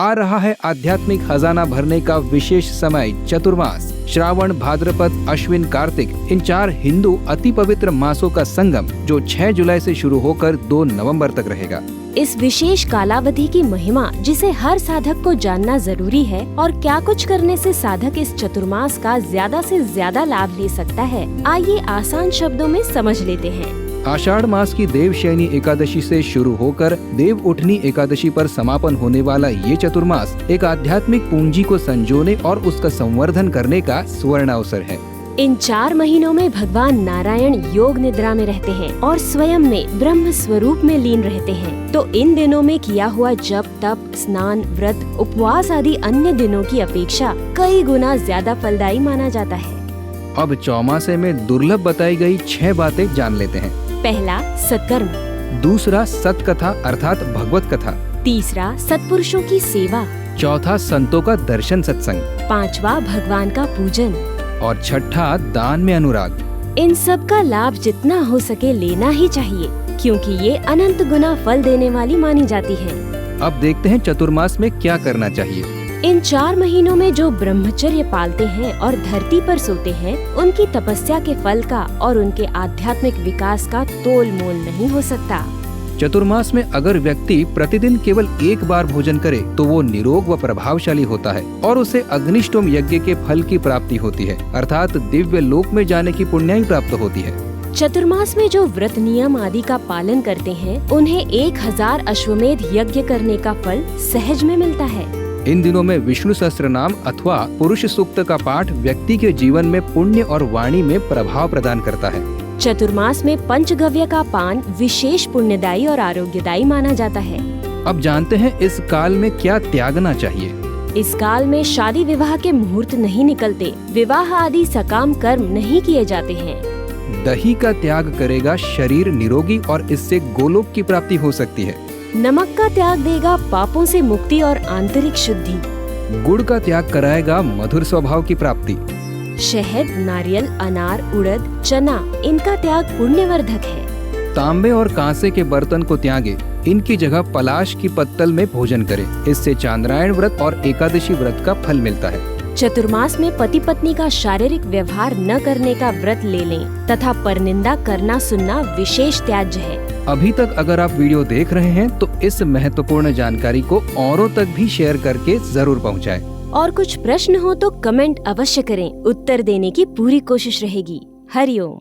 आ रहा है आध्यात्मिक खजाना भरने का विशेष समय चतुर्मास। श्रावण, भाद्रपद, अश्विन, कार्तिक, इन 4 हिंदू अति पवित्र मासों का संगम जो 6 जुलाई से शुरू होकर 2 नवंबर तक रहेगा। इस विशेष कालावधि की महिमा जिसे हर साधक को जानना जरूरी है और क्या कुछ करने से साधक इस चतुर्मास का ज्यादा से ज्यादा लाभ ले सकता है, आइए आसान शब्दों में समझ लेते हैं। आषाढ़ मास की देवशयनी एकादशी से शुरू होकर देव उठनी एकादशी पर समापन होने वाला ये चतुर्मास एक आध्यात्मिक पूंजी को संजोने और उसका संवर्धन करने का स्वर्ण अवसर है। इन 4 महीनों में भगवान नारायण योग निद्रा में रहते हैं और स्वयं में ब्रह्म स्वरूप में लीन रहते हैं। तो इन दिनों में किया हुआ जप, तप, स्नान, व्रत, उपवास आदि अन्य दिनों की अपेक्षा कई गुना ज्यादा फलदायी माना जाता है। अब चौमासे में दुर्लभ बताई गई 6 बातें जान लेते हैं। पहला, सत्कर्म। दूसरा, सतकथा अर्थात भगवत कथा। तीसरा, सत्पुरुषों की सेवा। चौथा, संतों का दर्शन सत्संग। 5वां, भगवान का पूजन। और 6ठा, दान में अनुराग। इन सब का लाभ जितना हो सके लेना ही चाहिए, क्योंकि ये अनंत गुना फल देने वाली मानी जाती है। अब देखते हैं चतुर्मास में क्या करना चाहिए। इन 4 महीनों में जो ब्रह्मचर्य पालते हैं और धरती पर सोते हैं, उनकी तपस्या के फल का और उनके आध्यात्मिक विकास का तोल मोल नहीं हो सकता। चतुर्मास में अगर व्यक्ति प्रतिदिन केवल 1 बार भोजन करे तो वो निरोग व प्रभावशाली होता है और उसे अग्निष्टोम यज्ञ के फल की प्राप्ति होती है, अर्थात दिव्य लोक में जाने की पुण्याई प्राप्त होती है। चतुर्मास में जो व्रत नियम आदि का पालन करते हैं, उन्हें 1000 अश्वमेध यज्ञ करने का फल सहज में मिलता है। इन दिनों में विष्णु सहस्त्र नाम अथवा पुरुष सूक्त का पाठ व्यक्ति के जीवन में पुण्य और वाणी में प्रभाव प्रदान करता है। चतुर्मास में पंचगव्य का पान विशेष पुण्यदायी और आरोग्यदायी माना जाता है। अब जानते हैं इस काल में क्या त्यागना चाहिए। इस काल में शादी विवाह के मुहूर्त नहीं निकलते, विवाह आदि सकाम कर्म नहीं किए जाते हैं। दही का त्याग करेगा शरीर निरोगी और इससे गोलोक की प्राप्ति हो सकती है। नमक का त्याग देगा पापों से मुक्ति और आंतरिक शुद्धि। गुड़ का त्याग कराएगा मधुर स्वभाव की प्राप्ति। शहद, नारियल, अनार, उड़द, चना, इनका त्याग पुण्यवर्धक है। तांबे और कांसे के बर्तन को त्यागे, इनकी जगह पलाश की पत्तल में भोजन करें। इससे चांद्रायण व्रत और एकादशी व्रत का फल मिलता है। चतुर्मास में पति पत्नी का शारीरिक व्यवहार न करने का व्रत ले लें तथा परनिंदा करना सुनना विशेष त्याज्य है। अभी तक अगर आप वीडियो देख रहे हैं तो इस महत्वपूर्ण जानकारी को औरों तक भी शेयर करके जरूर पहुंचाएं। और कुछ प्रश्न हो तो कमेंट अवश्य करें, उत्तर देने की पूरी कोशिश रहेगी। हरिओम।